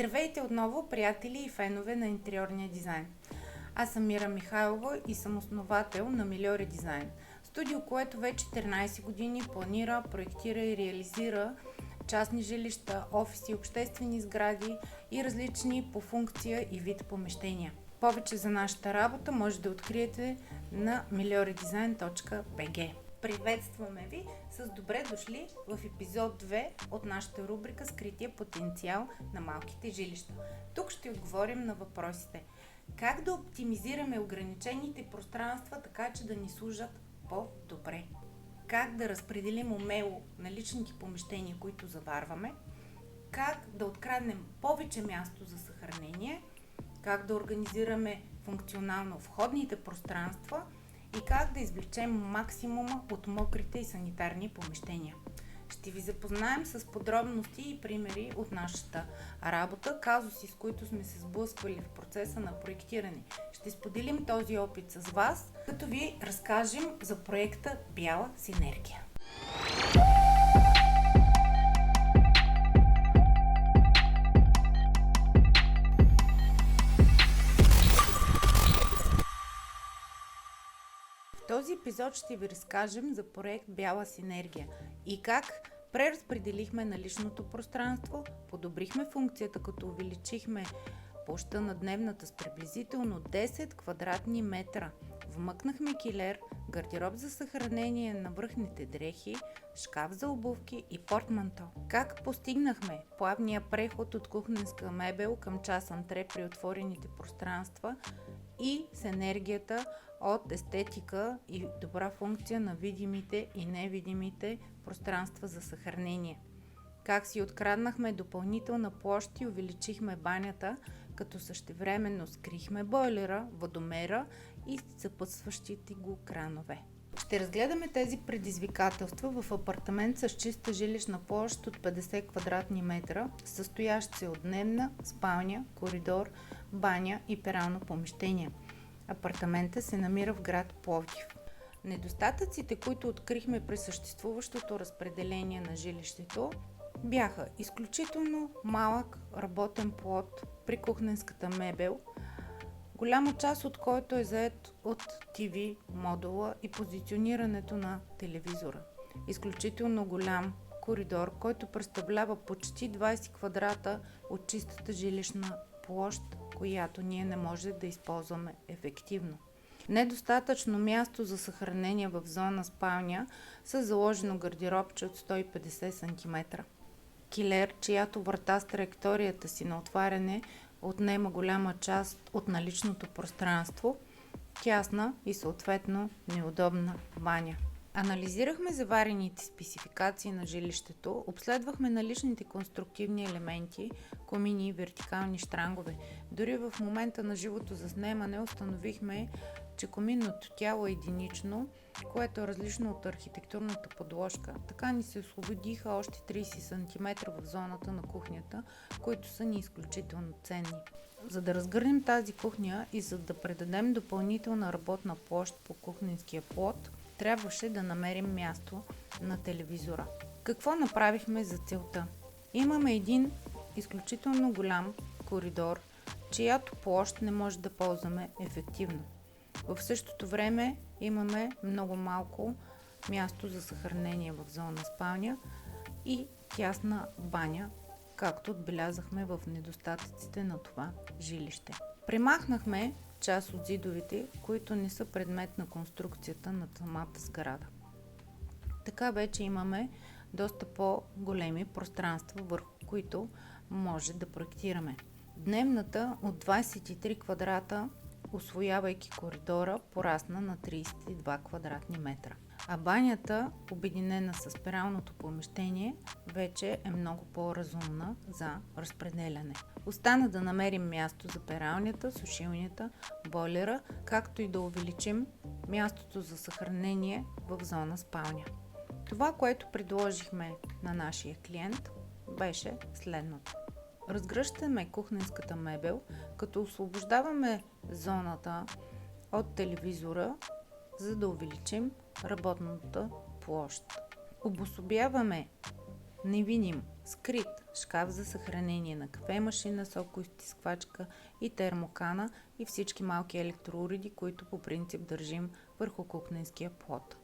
Здравейте отново, приятели и фенове на интериорния дизайн. Аз съм Мира Михайлова и съм основател на Милиори Дизайн. Студио, което вече 14 години планира, проектира и реализира частни жилища, офиси, обществени сгради и различни по функция и вид помещения. Повече за нашата работа може да откриете на milioridesign.bg. Приветстваме ви с добре дошли в епизод 2 от нашата рубрика Скрития потенциал на малките жилища. Тук ще отговорим на въпросите: как да оптимизираме ограничените пространства така, че да ни служат по-добре? Как да разпределим умело наличните помещения, които заварваме? Как да откраднем повече място за съхранение? Как да организираме функционално входните пространства? И как да извлечем максимума от мокрите и санитарни помещения. Ще ви запознаем с подробности и примери от нашата работа, казуси, с които сме се сблъсквали в процеса на проектиране. Ще споделим този опит с вас, като ви разкажем за проекта Бяла синергия. В този епизод ще ви разкажем за проект Бяла синергия и как преразпределихме наличното пространство, подобрихме функцията, като увеличихме площта на дневната с приблизително 10 квадратни метра. Вмъкнахме килер, гардероб за съхранение на връхните дрехи, шкаф за обувки и портманто. Как постигнахме плавния преход от кухненска мебел към част антре при отворените пространства и с енергията от естетика и добра функция на видимите и невидимите пространства за съхранение. Как си откраднахме допълнителна площ и увеличихме банята, като същевременно скрихме бойлера, водомера и съпътстващите го кранове. Ще разгледаме тези предизвикателства в апартамент с чиста жилищна площ от 50 квадратни метра, състоящ се от дневна, спалня, коридор, баня и перално помещение. Апартаментът се намира в град Пловдив. Недостатъците, които открихме при съществуващото разпределение на жилището, бяха изключително малък работен плот при кухненската мебел, голяма част от който е зает от ТВ модула и позиционирането на телевизора. Изключително голям коридор, който представлява почти 20 квадрата от чистата жилищна площ, която ние не може да използваме ефективно. Недостатъчно място за съхранение в зона спалня с заложено гардеробче от 150 см. Килер, чиято врата с траекторията си на отваряне отнема голяма част от наличното пространство, тясна и съответно неудобна баня. Анализирахме заварените спецификации на жилището, обследвахме наличните конструктивни елементи, комини и вертикални щрангове. Дори в момента на живото заснемане установихме, че коминното тяло е единично, което е различно от архитектурната подложка. Така ни се освободиха още 30 см в зоната на кухнята, които са ни изключително ценни. За да разгърнем тази кухня и за да предадем допълнителна работна площ по кухненския плот, трябваше да намерим място на телевизора. Какво направихме за целта? Имаме един изключително голям коридор, чиято площ не може да ползваме ефективно. В същото време имаме много малко място за съхранение в зона спалня и тясна баня, както отбелязахме в недостатъците на това жилище. Премахнахме част от зидовете, които не са предмет на конструкцията на самата сграда. Така вече имаме доста по-големи пространства, върху които може да проектираме. Дневната от 23 квадрата, усвоявайки коридора, порасна на 32 квадратни метра. А банята, обединена с пералното помещение, вече е много по-разумна за разпределяне. Остана да намерим място за пералнята, сушилнята, бойлера, както и да увеличим мястото за съхранение в зона спалня. Това, което предложихме на нашия клиент, беше следното. Разгръщаме кухненската мебел, като освобождаваме зоната от телевизора, за да увеличим работната площ. Обособяваме невидим, скрит шкаф за съхранение на кафемашина, сокоизтисквачка и термокана и всички малки електроуреди, които по принцип държим върху кухненския плод.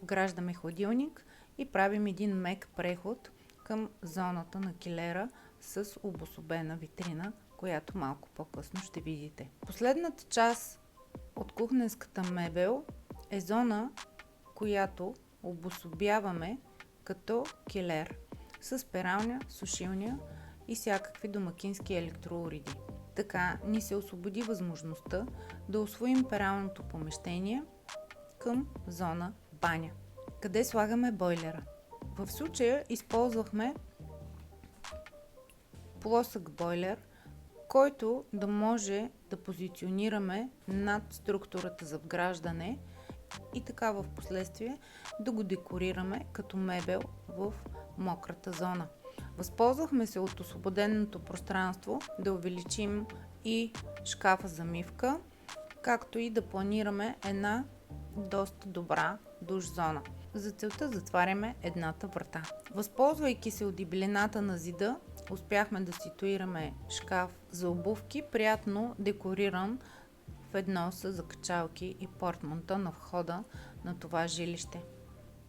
Вграждаме хладилник и правим един мек преход към зоната на килера с обособена витрина, която малко по-късно ще видите. Последната част от кухненската мебел е зона, която обособяваме като килер с пералня, сушилня и всякакви домакински електроуреди. Така ни се освободи възможността да усвоим пералното помещение към зона баня. Къде слагаме бойлера? В случая използвахме плосък бойлер, който да може да позиционираме над структурата за вграждане и така в последствие да го декорираме като мебел в мократа зона. Възползвахме се от освободеното пространство да увеличим и шкафа за мивка, както и да планираме една доста добра душ зона. За целта затваряме едната врата. Възползвайки се от дебелината на зида, успяхме да ситуираме шкаф за обувки, приятно декориран в едно с закачалки и портмонта на входа на това жилище.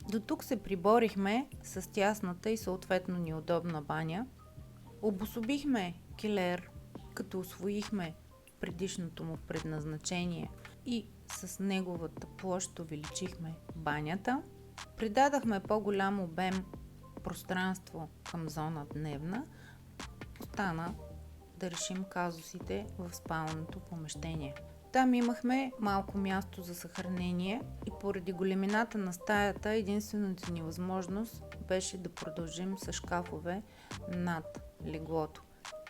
До тук се приборихме с тясната и съответно неудобна баня. Обособихме килер, като усвоихме предишното му предназначение и с неговата площ увеличихме банята. Придадахме по-голям обем пространство към зона дневна. Остана да решим казусите в спалното помещение. Там имахме малко място за съхранение и поради големината на стаята единствената ни възможност беше да продължим с шкафове над леглото.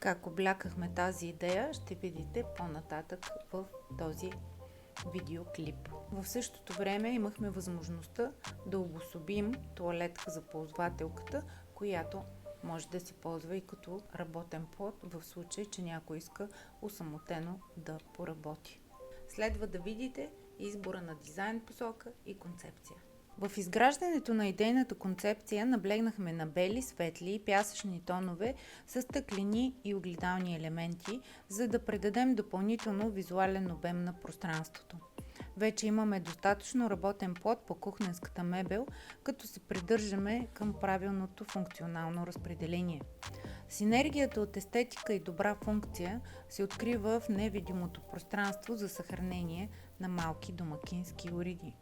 Как облякахме тази идея, ще видите по-нататък в този видеоклип. В същото време имахме възможността да обособим тоалетка за ползвателката, която може да се ползва и като работен плод в случай, че някой иска осамотено да поработи. Следва да видите избора на дизайн посока и концепция. В изграждането на идейната концепция наблегнахме на бели, светли и пясъчни тонове с стъклени и огледални елементи, за да придадем допълнително визуален обем на пространството. Вече имаме достатъчно работен плод по кухненската мебел, като се придържаме към правилното функционално разпределение. Синергията от естетика и добра функция се открива в невидимото пространство за съхранение на малки домакински уреди.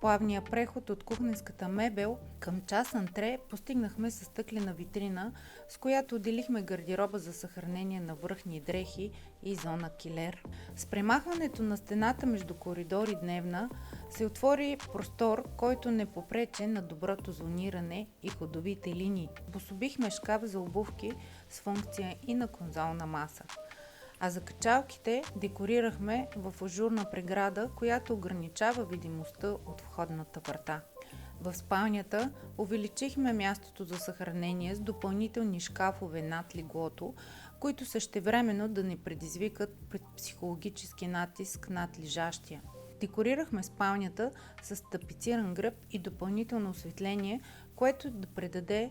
Плавния преход от кухненската мебел към част антре постигнахме със стъклена витрина, с която отделихме гардероба за съхранение на връхни дрехи и зона килер. С премахването на стената между коридор и дневна се отвори простор, който не попрече на доброто зониране и ходовите линии. Обособихме шкаф за обувки с функция и на конзолна маса. А закачалките декорирахме в ажурна преграда, която ограничава видимостта от входната врата. В спалнята увеличихме мястото за съхранение с допълнителни шкафове над леглото, които същевременно да не предизвикат психологически натиск над лежащия. Декорирахме спалнята с тапициран гръб и допълнително осветление, което да придаде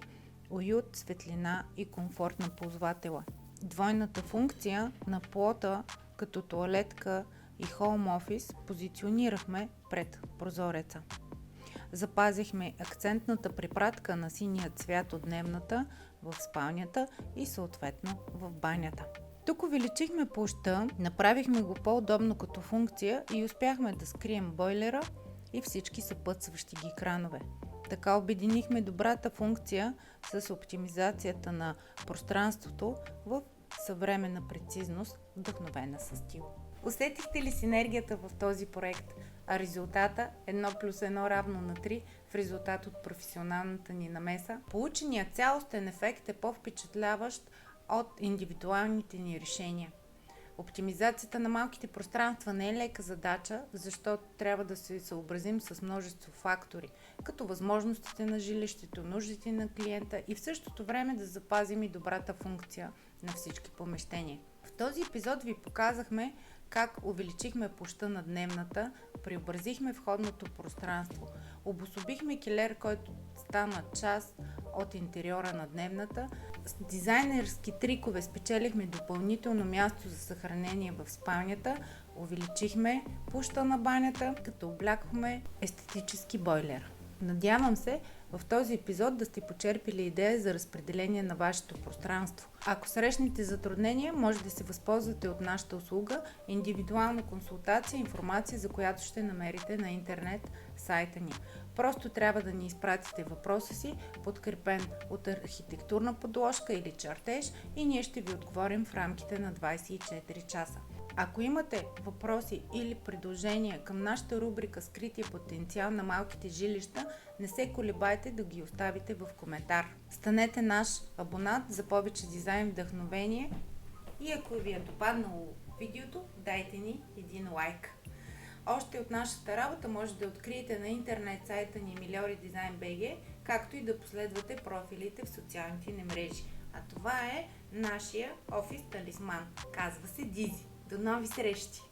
уют, светлина и комфорт на ползвателя. Двойната функция на плота като тоалетка и хоум офис позиционирахме пред прозореца. Запазихме акцентната препратка на синия цвят от дневната в спалнята и съответно в банята. Тук увеличихме площта, направихме го по-удобно като функция и успяхме да скрием бойлера и всички съпътстващи ги кранове. Така обединихме добрата функция с оптимизацията на пространството в съвременна прецизност, вдъхновена със стил. Усетихте ли синергията в този проект? А резултата 1+1 равно на 3 в резултат от професионалната ни намеса? Полученият цялостен ефект е по-впечатляващ от индивидуалните ни решения. Оптимизацията на малките пространства не е лека задача, защото трябва да се съобразим с множество фактори, като възможностите на жилището, нуждите на клиента и в същото време да запазим и добрата функция на всички помещения. В този епизод ви показахме как увеличихме площта на дневната, преобразихме входното пространство, обособихме килер, който стана част от интериора на дневната С дизайнерски трикове спечелихме допълнително място за съхранение в спалнята, увеличихме площта на банята, като облякохме естетически бойлер. Надявам се в този епизод да сте почерпили идея за разпределение на вашето пространство. Ако срещнете затруднения, може да се възползвате от нашата услуга индивидуална консултация, информация за която ще намерите на интернет сайта ни. Просто трябва да ни изпратите въпроса си, подкрепен от архитектурна подложка или чертеж, и ние ще ви отговорим в рамките на 24 часа. Ако имате въпроси или предложения към нашата рубрика "Скрития потенциал на малките жилища", не се колебайте да ги оставите в коментар. Станете наш абонат за повече дизайн вдъхновение и ако ви е допаднало видеото, дайте ни един лайк. Още от нашата работа може да откриете на интернет сайта ни Милиори Дизайн БГ, както и да последвате профилите в социалните ни мрежи. А това е нашия офис талисман. Казва се Дизи. До нови срещи!